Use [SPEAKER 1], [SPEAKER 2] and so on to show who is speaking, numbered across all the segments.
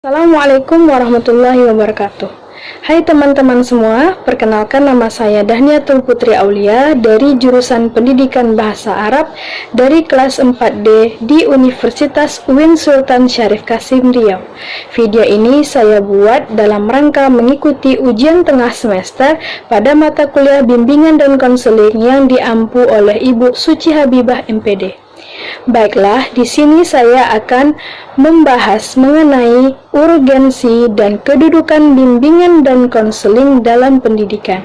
[SPEAKER 1] Assalamualaikum warahmatullahi wabarakatuh. Hai teman-teman semua, perkenalkan nama saya Dahniatul Putri Aulia dari jurusan Pendidikan Bahasa Arab dari kelas 4D di Universitas UIN Sultan Syarif Kasim Riau. Video ini saya buat dalam rangka mengikuti ujian tengah semester pada mata kuliah bimbingan dan konseling yang diampu oleh Ibu Suci Habibah MPD. Baiklah, di sini saya akan membahas mengenai urgensi dan kedudukan bimbingan dan konseling dalam pendidikan.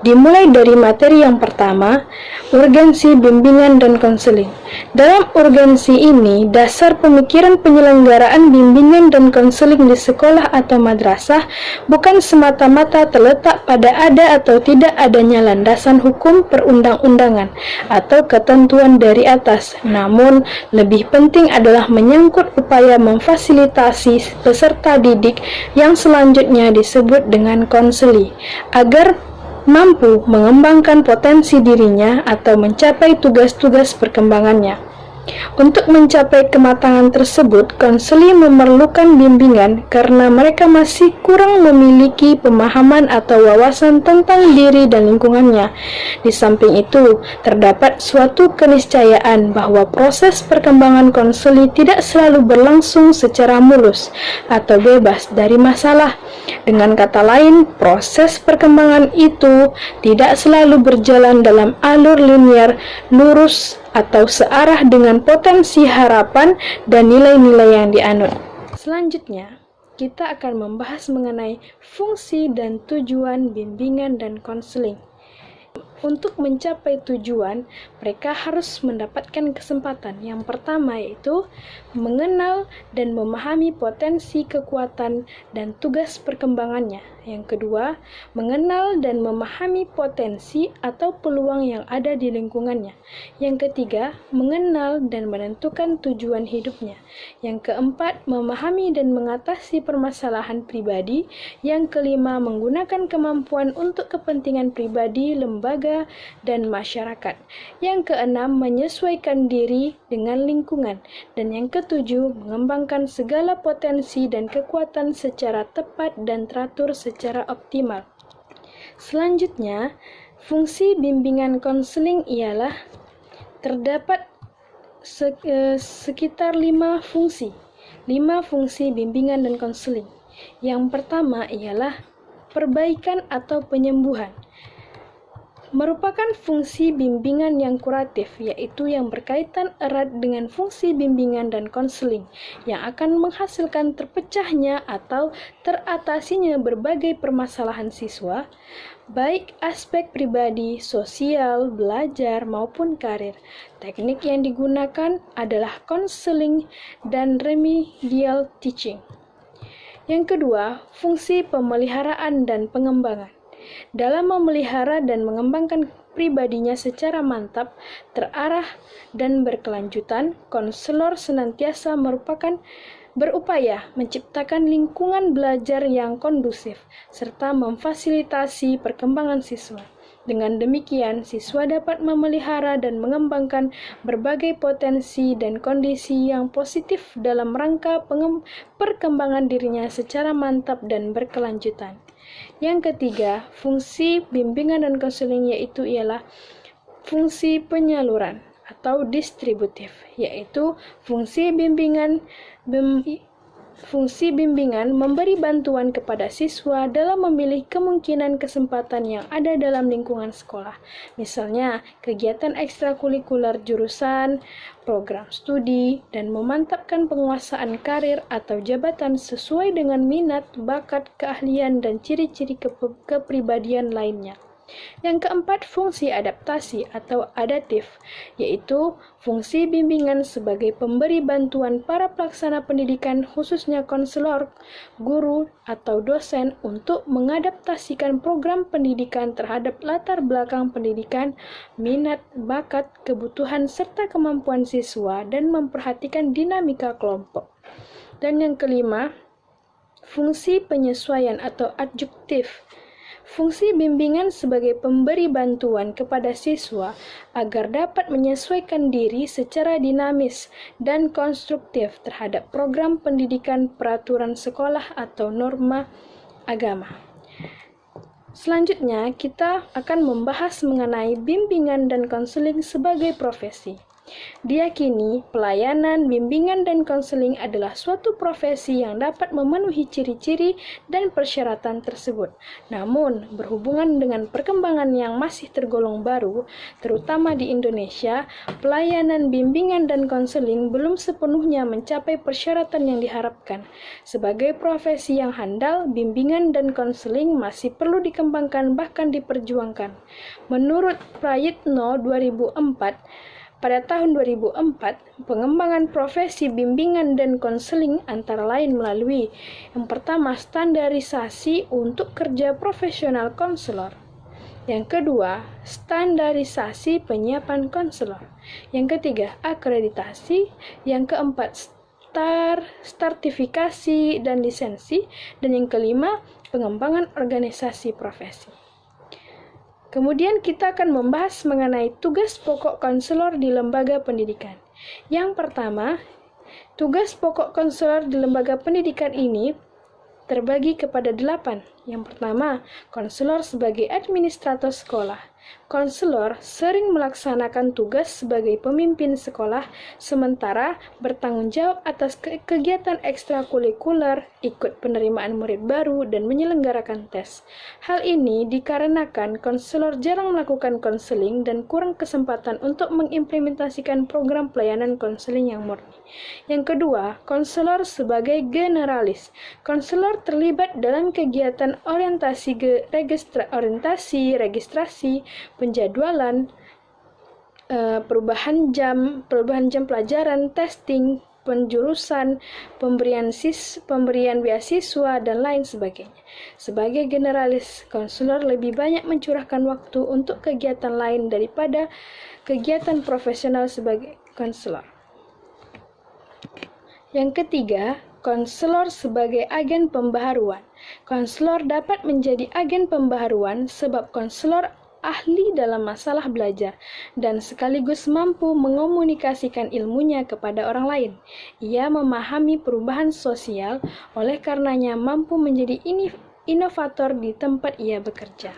[SPEAKER 1] Dimulai dari materi yang pertama, urgensi bimbingan dan konseling. Dalam urgensi ini, dasar pemikiran penyelenggaraan bimbingan dan konseling di sekolah atau madrasah bukan semata-mata terletak pada ada atau tidak adanya landasan hukum perundang-undangan atau ketentuan dari atas, namun lebih penting adalah menyangkut upaya memfasilitasi peserta didik yang selanjutnya disebut dengan konseli agar mampu mengembangkan potensi dirinya atau mencapai tugas-tugas perkembangannya. Untuk mencapai kematangan tersebut, konseli memerlukan bimbingan karena mereka masih kurang memiliki pemahaman atau wawasan tentang diri dan lingkungannya. Di samping itu, terdapat suatu keniscayaan bahwa proses perkembangan konseli tidak selalu berlangsung secara mulus atau bebas dari masalah. Dengan kata lain, proses perkembangan itu tidak selalu berjalan dalam alur linear, lurus, atau searah dengan potensi harapan dan nilai-nilai yang dianut. Selanjutnya, kita akan membahas mengenai fungsi dan tujuan bimbingan dan konseling. Untuk mencapai tujuan, mereka harus mendapatkan kesempatan. Yang pertama yaitu mengenal dan memahami potensi, kekuatan, dan tugas perkembangannya. Yang kedua, mengenal dan memahami potensi atau peluang yang ada di lingkungannya. Yang ketiga, mengenal dan menentukan tujuan hidupnya. Yang keempat, memahami dan mengatasi permasalahan pribadi. Yang kelima, menggunakan kemampuan untuk kepentingan pribadi, lembaga, dan masyarakat. Yang keenam, menyesuaikan diri dengan lingkungan. Dan yang ketujuh, mengembangkan segala potensi dan kekuatan secara tepat dan teratur secara optimal. Selanjutnya, fungsi bimbingan konseling ialah terdapat sekitar 5 fungsi. 5 fungsi bimbingan dan konseling. Yang pertama ialah perbaikan atau penyembuhan. Merupakan fungsi bimbingan yang kuratif, yaitu yang berkaitan erat dengan fungsi bimbingan dan konseling, yang akan menghasilkan terpecahnya atau teratasinya berbagai permasalahan siswa, baik aspek pribadi, sosial, belajar, maupun karir. Teknik yang digunakan adalah konseling dan remedial teaching. Yang kedua, fungsi pemeliharaan dan pengembangan. Dalam memelihara dan mengembangkan pribadinya secara mantap, terarah, dan berkelanjutan, konselor senantiasa berupaya menciptakan lingkungan belajar yang kondusif, serta memfasilitasi perkembangan siswa. Dengan demikian, siswa dapat memelihara dan mengembangkan berbagai potensi dan kondisi yang positif dalam rangka perkembangan dirinya secara mantap dan berkelanjutan. Yang ketiga, fungsi bimbingan dan konseling ialah fungsi penyaluran atau distributif, yaitu fungsi bimbingan memberi bantuan kepada siswa dalam memilih kemungkinan kesempatan yang ada dalam lingkungan sekolah. Misalnya, kegiatan ekstrakurikuler jurusan, program studi, dan memantapkan penguasaan karir atau jabatan sesuai dengan minat, bakat, keahlian, dan ciri-ciri kepribadian lainnya. Yang keempat, fungsi adaptasi atau adaptif, yaitu fungsi bimbingan sebagai pemberi bantuan para pelaksana pendidikan, khususnya konselor, guru, atau dosen untuk mengadaptasikan program pendidikan terhadap latar belakang pendidikan, minat, bakat, kebutuhan, serta kemampuan siswa, dan memperhatikan dinamika kelompok. Dan yang kelima, fungsi penyesuaian atau adjuktif. Fungsi bimbingan sebagai pemberi bantuan kepada siswa agar dapat menyesuaikan diri secara dinamis dan konstruktif terhadap program pendidikan, peraturan sekolah atau norma agama. Selanjutnya, kita akan membahas mengenai bimbingan dan konseling sebagai profesi. Diyakini, pelayanan, bimbingan, dan konseling adalah suatu profesi yang dapat memenuhi ciri-ciri dan persyaratan tersebut. Namun, berhubungan dengan perkembangan yang masih tergolong baru, terutama di Indonesia, pelayanan, bimbingan, dan konseling belum sepenuhnya mencapai persyaratan yang diharapkan. Sebagai profesi yang handal, bimbingan dan konseling masih perlu dikembangkan bahkan diperjuangkan. Menurut Prayitno 2004, pada tahun 2004, pengembangan profesi bimbingan dan konseling antara lain melalui yang pertama, standarisasi untuk kerja profesional konselor. Yang kedua, standarisasi penyiapan konselor. Yang ketiga, akreditasi. Yang keempat, sertifikasi dan lisensi. Dan yang kelima, pengembangan organisasi profesi. Kemudian kita akan membahas mengenai tugas pokok konselor di lembaga pendidikan. Yang pertama, tugas pokok konselor di lembaga pendidikan ini terbagi kepada 8. Yang pertama, konselor sebagai administrator sekolah. Konselor sering melaksanakan tugas sebagai pemimpin sekolah, sementara bertanggung jawab atas kegiatan ekstrakurikuler, ikut penerimaan murid baru, dan menyelenggarakan tes. Hal ini dikarenakan konselor jarang melakukan konseling dan kurang kesempatan untuk mengimplementasikan program pelayanan konseling yang murni. Yang kedua, konselor sebagai generalis. Konselor terlibat dalam kegiatan registrasi, penjadwalan, perubahan jam pelajaran, testing, penjurusan, pemberian beasiswa, dan lain sebagainya. Sebagai generalis, konselor lebih banyak mencurahkan waktu untuk kegiatan lain daripada kegiatan profesional sebagai konselor. Yang ketiga, konselor sebagai agen pembaharuan. Konselor dapat menjadi agen pembaharuan sebab konselor ahli dalam masalah belajar dan sekaligus mampu mengomunikasikan ilmunya kepada orang lain. Ia memahami perubahan sosial, oleh karenanya mampu menjadi inovator di tempat ia bekerja.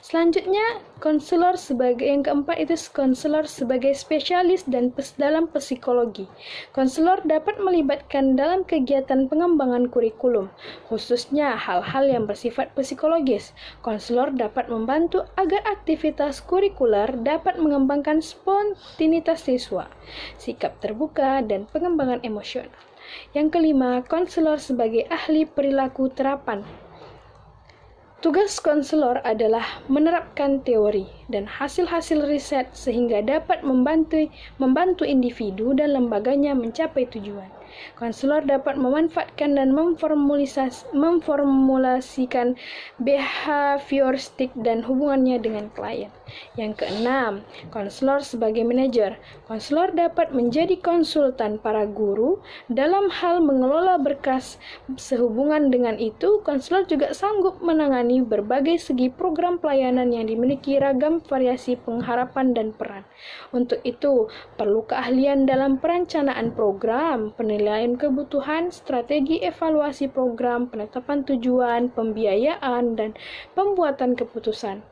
[SPEAKER 1] Selanjutnya, konselor sebagai yang keempat itu konselor sebagai spesialis dalam psikologi. Konselor dapat melibatkan dalam kegiatan pengembangan kurikulum, khususnya hal-hal yang bersifat psikologis. Konselor dapat membantu agar aktivitas kurikuler dapat mengembangkan spontanitas siswa, sikap terbuka, dan pengembangan emosional. Yang kelima, konselor sebagai ahli perilaku terapan. Tugas konselor adalah menerapkan teori dan hasil-hasil riset sehingga dapat membantu individu dan lembaganya mencapai tujuan. Konselor dapat memanfaatkan dan memformulasikan behavioristik dan hubungannya dengan klien. Yang keenam, konselor sebagai manajer. Konselor dapat menjadi konsultan para guru dalam hal mengelola berkas. Sehubungan dengan itu, konselor juga sanggup menangani berbagai segi program pelayanan yang dimiliki ragam variasi pengharapan dan peran. Untuk itu, perlu keahlian dalam perencanaan program, penilaian kebutuhan, strategi evaluasi program, penetapan tujuan, pembiayaan, dan pembuatan keputusan.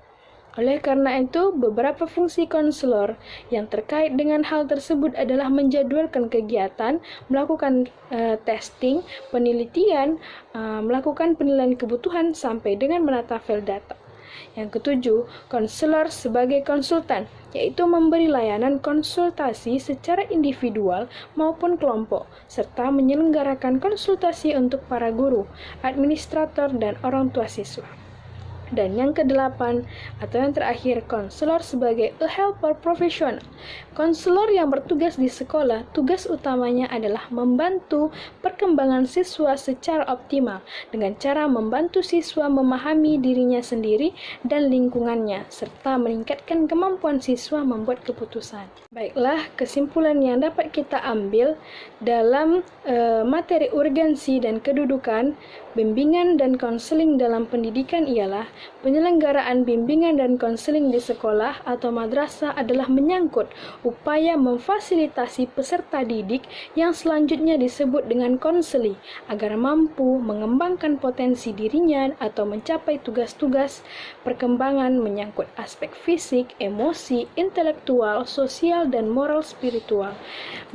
[SPEAKER 1] Oleh karena itu, beberapa fungsi konselor yang terkait dengan hal tersebut adalah menjadwalkan kegiatan, melakukan testing, penelitian, melakukan penilaian kebutuhan, sampai dengan menata file data. Yang ketujuh, konselor sebagai konsultan, yaitu memberi layanan konsultasi secara individual maupun kelompok, serta menyelenggarakan konsultasi untuk para guru, administrator, dan orang tua siswa. Dan yang kedelapan atau yang terakhir, konselor sebagai a helper profesional. Konselor yang bertugas di sekolah, tugas utamanya adalah membantu perkembangan siswa secara optimal dengan cara membantu siswa memahami dirinya sendiri dan lingkungannya, serta meningkatkan kemampuan siswa membuat keputusan. Baiklah, kesimpulan yang dapat kita ambil dalam materi urgensi dan kedudukan bimbingan dan konseling dalam pendidikan ialah Penyelenggaraan bimbingan dan konseling di sekolah atau madrasah adalah menyangkut upaya memfasilitasi peserta didik yang selanjutnya disebut dengan konseli agar mampu mengembangkan potensi dirinya atau mencapai tugas-tugas perkembangan menyangkut aspek fisik, emosi, intelektual, sosial, dan moral spiritual.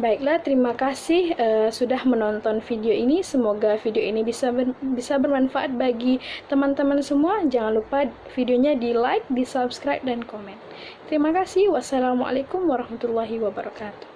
[SPEAKER 1] Baiklah, terima kasih sudah menonton video ini. Semoga video ini bisa bermanfaat bagi teman-teman semua. Jangan lupa videonya di like, di subscribe, dan komen. Terima kasih. Wassalamualaikum warahmatullahi wabarakatuh.